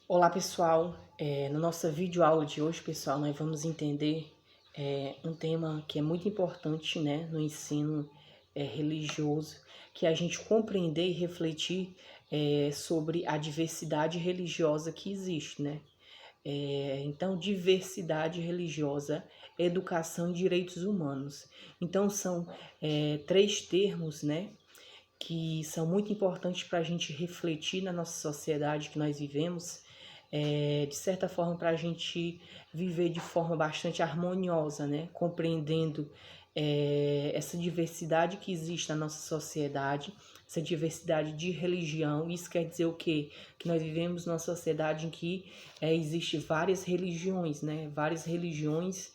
Olá pessoal, na nossa videoaula de hoje, pessoal, nós vamos entender um tema que é muito importante, né, no ensino religioso, que é a gente compreender e refletir sobre a diversidade religiosa que existe, né? Então, diversidade religiosa, educação e direitos humanos. Então, são três termos, né, que são muito importantes para a gente refletir na nossa sociedade que nós vivemos, de certa forma para a gente viver de forma bastante harmoniosa, né? Compreendendo essa diversidade que existe na nossa sociedade, essa diversidade de religião. Isso quer dizer o quê? Que nós vivemos numa sociedade em que existe várias religiões, né? Várias religiões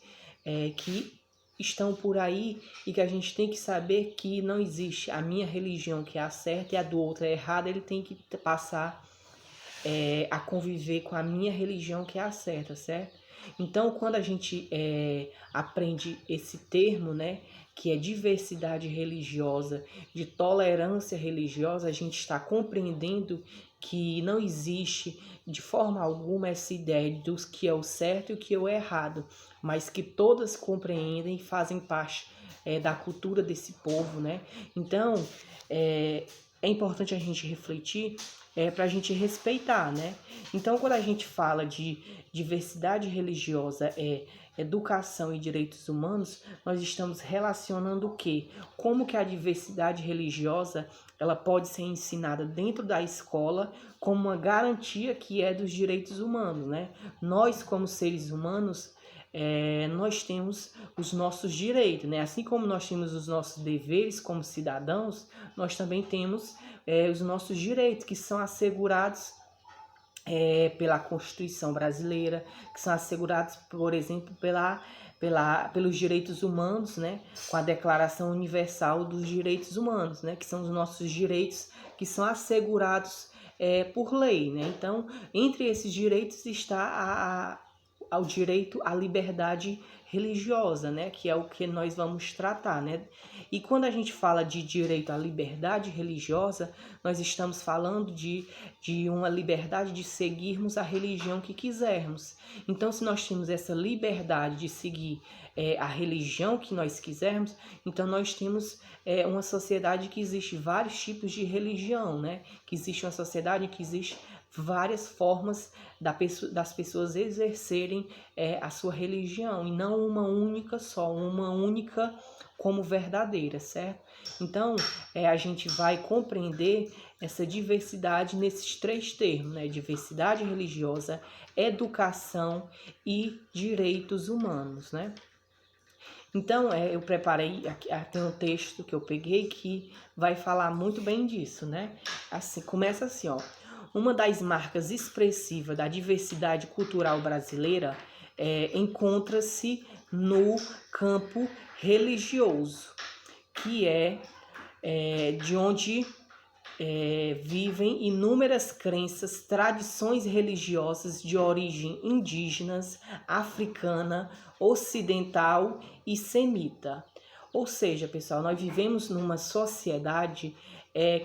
que estão por aí e que a gente tem que saber que não existe a minha religião que é a certa e a do outro é errada. Ele tem que passar a conviver com a minha religião que é a certa, certo? Então, quando a gente aprende esse termo, né, que é diversidade religiosa, de tolerância religiosa, a gente está compreendendo que não existe de forma alguma essa ideia dos que é o certo e o que é o errado, mas que todas compreendem e fazem parte da cultura desse povo, né? Então, é importante a gente refletir para a gente respeitar, né? Então, quando a gente fala de diversidade religiosa, educação e direitos humanos, nós estamos relacionando o quê? Como que a diversidade religiosa ela pode ser ensinada dentro da escola como uma garantia que é dos direitos humanos, né? Nós, como seres humanos, nós temos os nossos direitos, né? Assim como nós temos os nossos deveres como cidadãos, nós também temos os nossos direitos, que são assegurados pela Constituição brasileira, que são assegurados, por exemplo, pelos direitos humanos, né? Com a Declaração Universal dos Direitos Humanos, né? Que são os nossos direitos que são assegurados por lei, né? Então, entre esses direitos está ao direito à liberdade religiosa, né? Que é o que nós vamos tratar, né? E quando a gente fala de direito à liberdade religiosa, nós estamos falando de uma liberdade de seguirmos a religião que quisermos. Então, se nós temos essa liberdade de seguir a religião que nós quisermos, então nós temos uma sociedade que existe vários tipos de religião, né? Que existe uma sociedade que existe várias formas das pessoas exercerem a sua religião, e não uma única só, uma única como verdadeira, certo? Então, a gente vai compreender essa diversidade nesses três termos, né? Diversidade religiosa, educação e direitos humanos, né? Então, eu preparei, aqui tem um texto que eu peguei que vai falar muito bem disso, né? Assim, começa assim, ó. Uma das marcas expressivas da diversidade cultural brasileira encontra-se no campo religioso, que de onde vivem inúmeras crenças, tradições religiosas de origem indígenas, africana, ocidental e semita. Ou seja, pessoal, nós vivemos numa sociedade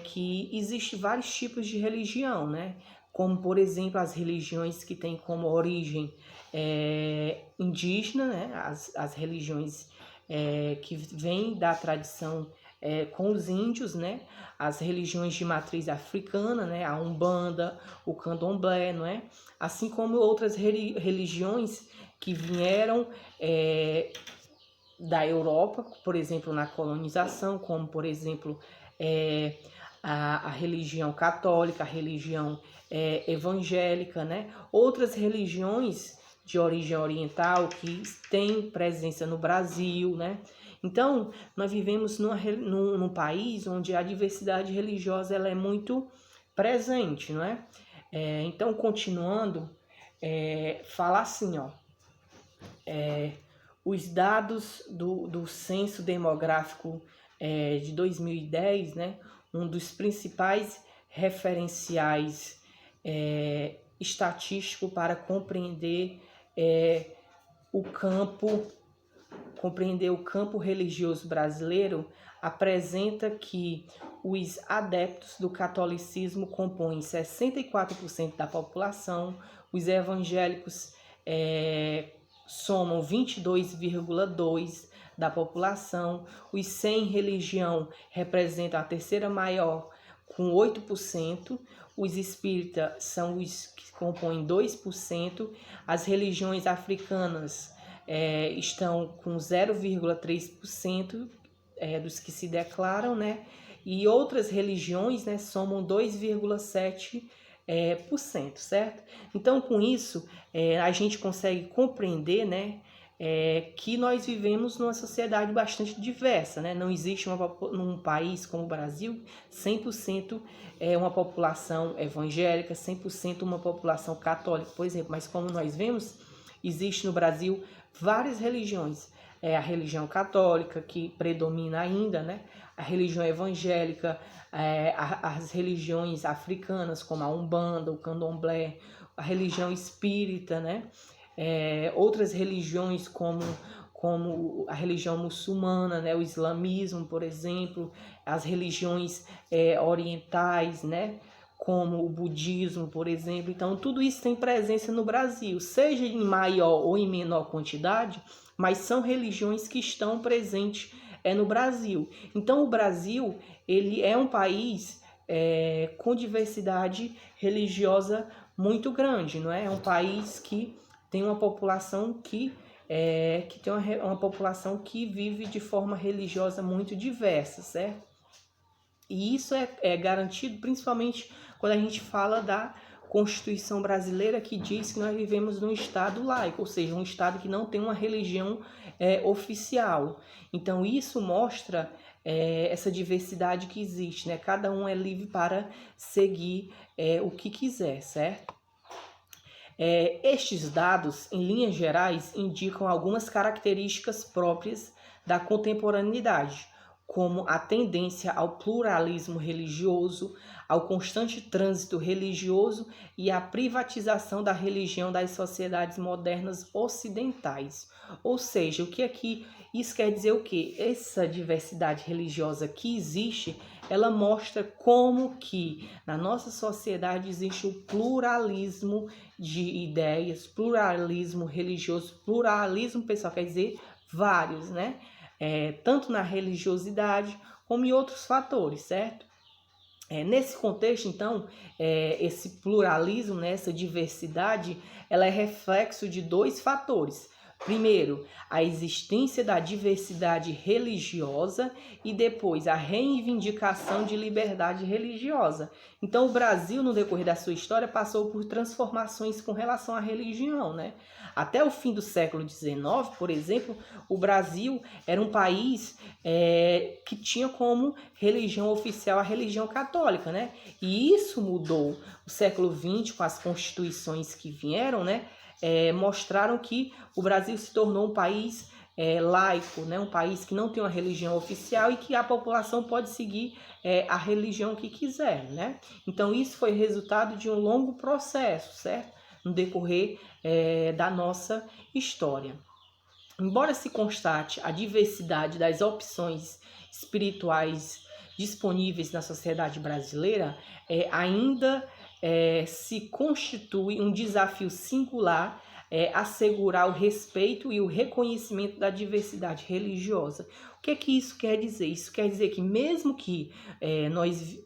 que existe vários tipos de religião, né? Como, por exemplo, as religiões que têm como origem indígena, né? As religiões que vêm da tradição com os índios, né? As religiões de matriz africana, né? A Umbanda, o Candomblé, não é? Assim como outras religiões que vieram da Europa, por exemplo, na colonização, como, por exemplo, a religião católica, a religião evangélica, né? Outras religiões de origem oriental que têm presença no Brasil, né? Então, nós vivemos num país onde a diversidade religiosa ela é muito presente, não é? Então, continuando, fala assim, ó. Os dados do Censo Demográfico de 2010, né, um dos principais referenciais estatístico para o campo compreender o campo religioso brasileiro, apresenta que os adeptos do catolicismo compõem 64% da população, os evangélicos somam 22,2% da população, os sem religião representam a terceira maior, com 8%, os espíritas são os que compõem 2%, as religiões africanas estão com 0,3% dos que se declaram, né? E outras religiões, né, somam 2,7%, certo? Então, com isso, a gente consegue compreender, né, que nós vivemos numa sociedade bastante diversa, né? Não existe num país como o Brasil 100% uma população evangélica, 100% uma população católica, por exemplo. Mas como nós vemos, existe no Brasil várias religiões. A religião católica, que predomina ainda, né? A religião evangélica, as religiões africanas, como a Umbanda, o Candomblé, a religião espírita, né? Outras religiões como a religião muçulmana, né? O islamismo, por exemplo, as religiões orientais, né? Como o budismo, por exemplo. Então, tudo isso tem presença no Brasil, seja em maior ou em menor quantidade, mas são religiões que estão presentes no Brasil. Então, o Brasil, ele é um país com diversidade religiosa muito grande, não é? É um país que tem uma população que tem uma população que vive de forma religiosa muito diversa, certo? E isso é garantido principalmente quando a gente fala da Constituição brasileira, que diz que nós vivemos num estado laico, ou seja, um estado que não tem uma religião oficial. Então isso mostra essa diversidade que existe, né? Cada um é livre para seguir o que quiser, certo? Estes dados, em linhas gerais, indicam algumas características próprias da contemporaneidade, como a tendência ao pluralismo religioso, ao constante trânsito religioso e à privatização da religião das sociedades modernas ocidentais. Ou seja, o que aqui isso quer dizer o quê? Essa diversidade religiosa que existe, ela mostra como que na nossa sociedade existe o pluralismo de ideias, pluralismo religioso, pluralismo pessoal, quer dizer vários, né? Tanto na religiosidade como em outros fatores, certo? Nesse contexto, então, esse pluralismo, né, essa diversidade, ela é reflexo de dois fatores. Primeiro, a existência da diversidade religiosa e depois a reivindicação de liberdade religiosa. Então, o Brasil, no decorrer da sua história, passou por transformações com relação à religião, né? Até o fim do século XIX, por exemplo, o Brasil era um país que tinha como religião oficial a religião católica, né? E isso mudou. O século XX, com as constituições que vieram, né? Mostraram que o Brasil se tornou um país laico, né? Um país que não tem uma religião oficial e que a população pode seguir a religião que quiser, né? Então isso foi resultado de um longo processo, certo? No decorrer da nossa história. Embora se constate a diversidade das opções espirituais disponíveis na sociedade brasileira, ainda se constitui um desafio singular assegurar o respeito e o reconhecimento da diversidade religiosa. O que é que isso quer dizer? Isso quer dizer que mesmo que nós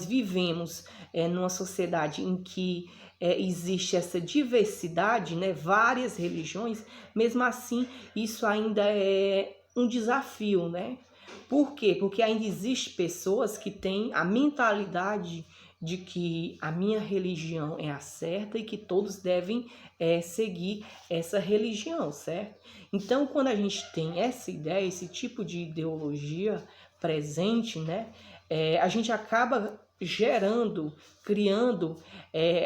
vivemos numa sociedade em que existe essa diversidade, né, várias religiões, mesmo assim isso ainda é um desafio, né? Por quê? Porque ainda existem pessoas que têm a mentalidade de que a minha religião é a certa e que todos devem seguir essa religião, certo? Então, quando a gente tem essa ideia, esse tipo de ideologia presente, né, a gente acaba criando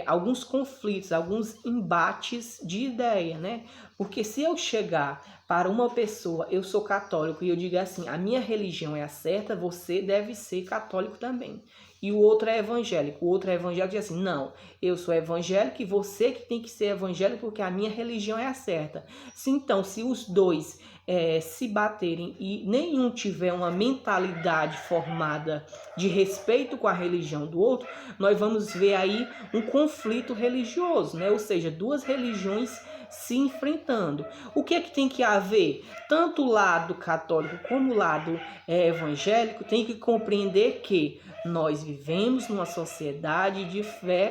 alguns conflitos, alguns embates de ideia, né? Porque se eu chegar para uma pessoa, eu sou católico, e eu digo assim, a minha religião é a certa, você deve ser católico também. E o outro é evangélico. O outro é evangélico e diz assim, não, eu sou evangélico e você que tem que ser evangélico porque a minha religião é a certa. Se os dois se baterem e nenhum tiver uma mentalidade formada de respeito com a religião do outro, nós vamos ver aí um conflito religioso, né? Ou seja, duas religiões se enfrentando. O que é que tem que haver? Tanto o lado católico como o lado evangélico tem que compreender que nós vivemos numa sociedade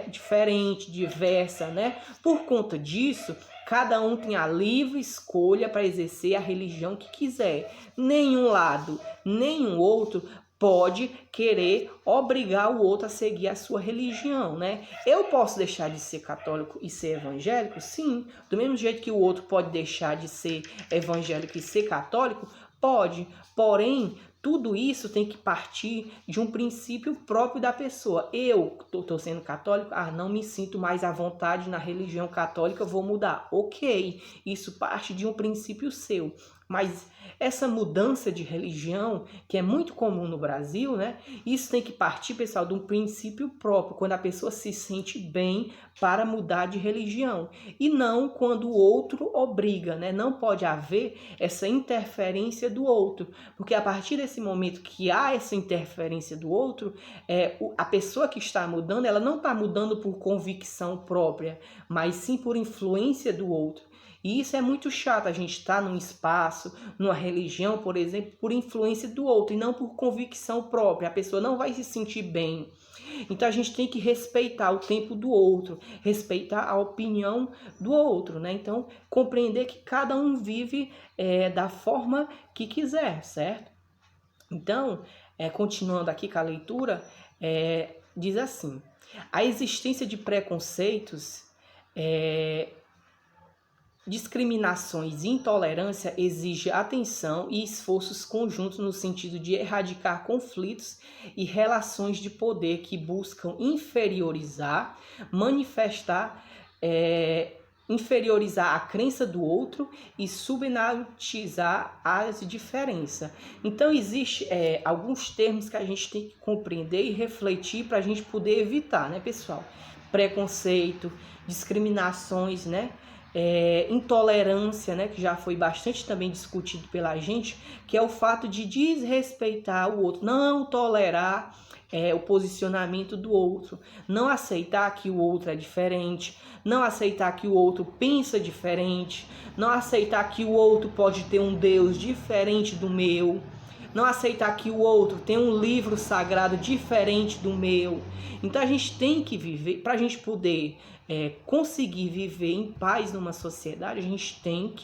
diferente, diversa, né? Por conta disso, cada um tem a livre escolha para exercer a religião que quiser. Nenhum lado, nenhum outro pode querer obrigar o outro a seguir a sua religião, né? Eu posso deixar de ser católico e ser evangélico? Sim. Do mesmo jeito que o outro pode deixar de ser evangélico e ser católico? Pode. Porém, tudo isso tem que partir de um princípio próprio da pessoa. Eu estou sendo católico, não me sinto mais à vontade na religião católica, vou mudar. Ok, isso parte de um princípio seu. Mas essa mudança de religião, que é muito comum no Brasil, né? Isso tem que partir, pessoal, de um princípio próprio, quando a pessoa se sente bem para mudar de religião. E não quando o outro obriga, né? Não pode haver essa interferência do outro. Porque a partir desse momento que há essa interferência do outro, a pessoa que está mudando, ela não está mudando por convicção própria, mas sim por influência do outro. E isso é muito chato, a gente estar num espaço, numa religião, por exemplo, por influência do outro e não por convicção própria. A pessoa não vai se sentir bem. Então a gente tem que respeitar o tempo do outro, respeitar a opinião do outro, né? Então compreender que cada um vive da forma que quiser, certo? Então, continuando aqui com a leitura, diz assim: a existência de preconceitos, discriminações e intolerância exige atenção e esforços conjuntos no sentido de erradicar conflitos e relações de poder que buscam inferiorizar, inferiorizar a crença do outro e subnaturalizar as diferenças. Então, existem alguns termos que a gente tem que compreender e refletir para a gente poder evitar, né, pessoal? Preconceito, discriminações, né? Intolerância, né, que já foi bastante também discutido pela gente, que é o fato de desrespeitar o outro, não tolerar o posicionamento do outro, não aceitar que o outro é diferente, não aceitar que o outro pensa diferente, não aceitar que o outro pode ter um Deus diferente do meu, não aceitar que o outro tem um livro sagrado diferente do meu. Então a gente tem que viver, para a gente poder conseguir viver em paz numa sociedade, a gente tem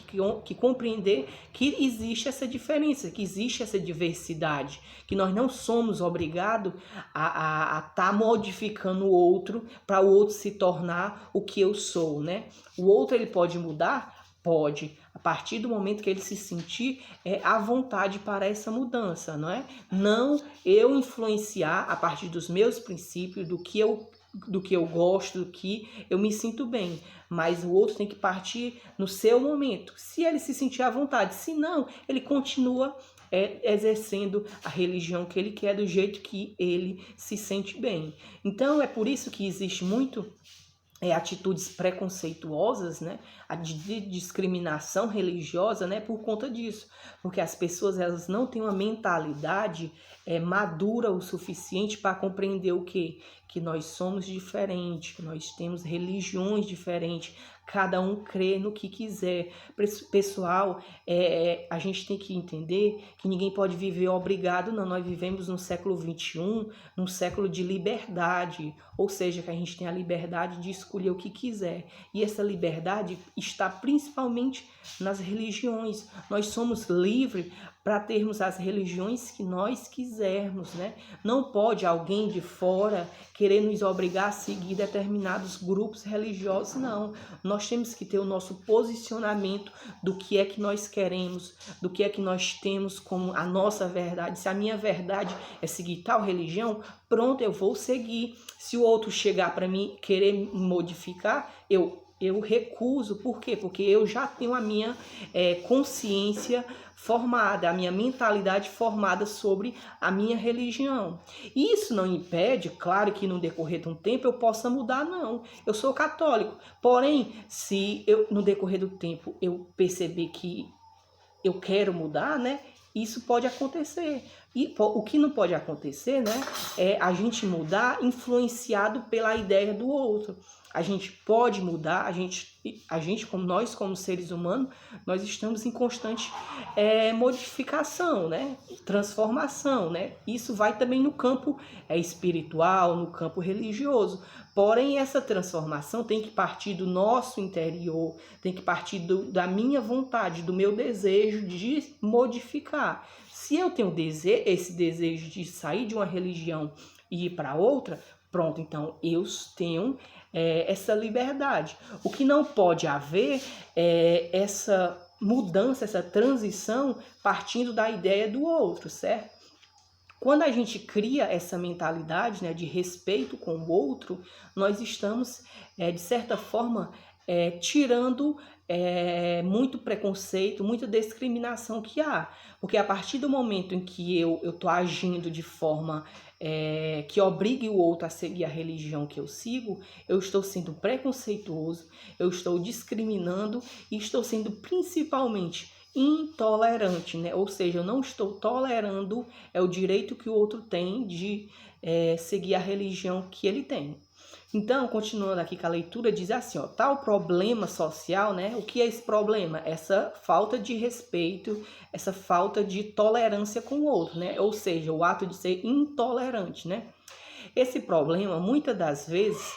que compreender que existe essa diferença, que existe essa diversidade, que nós não somos obrigados a estar modificando o outro para o outro se tornar o que eu sou, né? O outro ele pode mudar? Pode, a partir do momento que ele se sentir à vontade para essa mudança, não é? Não eu influenciar a partir dos meus princípios, do que eu gosto, do que eu me sinto bem. Mas o outro tem que partir no seu momento, se ele se sentir à vontade. Se não, ele continua exercendo a religião que ele quer, do jeito que ele se sente bem. Então, é por isso que existe muito atitudes preconceituosas, né, de discriminação religiosa, né, por conta disso, porque as pessoas elas não têm uma mentalidade madura o suficiente para compreender o quê? Que nós somos diferentes, que nós temos religiões diferentes, cada um crê no que quiser. Pessoal, a gente tem que entender que ninguém pode viver obrigado, não. Nós vivemos no século XXI, num século de liberdade, ou seja, que a gente tem a liberdade de escolher o que quiser. E essa liberdade está principalmente nas religiões. Nós somos livres para termos as religiões que nós quisermos, né? Não pode alguém de fora querer nos obrigar a seguir determinados grupos religiosos, não. Nós temos que ter o nosso posicionamento do que é que nós queremos, do que é que nós temos como a nossa verdade. Se a minha verdade é seguir tal religião, pronto, eu vou seguir. Se o outro chegar para mim querer me modificar, eu recuso. Por quê? Porque eu já tenho a minha consciência formada, a minha mentalidade formada sobre a minha religião. Isso não impede, claro que no decorrer de um tempo eu possa mudar, não. Eu sou católico, porém, se eu no decorrer do tempo eu perceber que eu quero mudar, né? Isso pode acontecer. E o que não pode acontecer, né, é a gente mudar influenciado pela ideia do outro. A gente pode mudar, como nós, como seres humanos, nós estamos em constante modificação, né, transformação, né. Isso vai também no campo espiritual, no campo religioso. Porém, essa transformação tem que partir do nosso interior, tem que partir da minha vontade, do meu desejo de modificar. Se eu tenho esse desejo de sair de uma religião e ir para outra, pronto, então eu tenho essa liberdade. O que não pode haver é essa mudança, essa transição partindo da ideia do outro, certo? Quando a gente cria essa mentalidade, né, de respeito com o outro, nós estamos, de certa forma, tirando muito preconceito, muita discriminação que há. Porque a partir do momento em que eu estou agindo de forma que obrigue o outro a seguir a religião que eu sigo, eu estou sendo preconceituoso, eu estou discriminando e estou sendo principalmente intolerante, né? Ou seja, eu não estou tolerando o direito que o outro tem de seguir a religião que ele tem. Então, continuando aqui com a leitura, diz assim, ó, tal problema social, né? O que é esse problema? Essa falta de respeito, essa falta de tolerância com o outro, né? Ou seja, o ato de ser intolerante, né? Esse problema, muitas das vezes,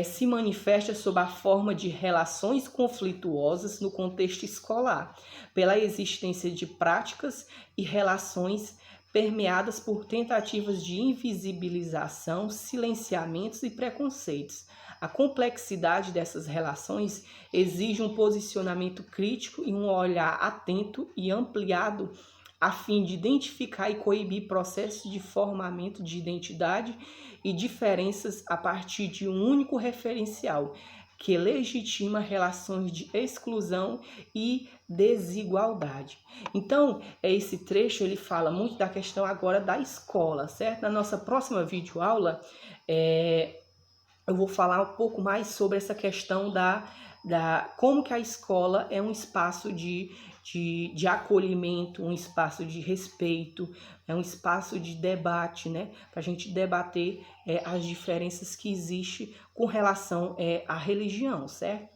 se manifesta sob a forma de relações conflituosas no contexto escolar, pela existência de práticas e relações permeadas por tentativas de invisibilização, silenciamentos e preconceitos. A complexidade dessas relações exige um posicionamento crítico e um olhar atento e ampliado a fim de identificar e coibir processos de formamento de identidade e diferenças a partir de um único referencial, que legitima relações de exclusão e desigualdade. Então, esse trecho ele fala muito da questão agora da escola, certo? Na nossa próxima videoaula, eu vou falar um pouco mais sobre essa questão da como que a escola é um espaço de acolhimento, um espaço de respeito, é um espaço de debate, né? Para a gente debater as diferenças que existem com relação à religião, certo?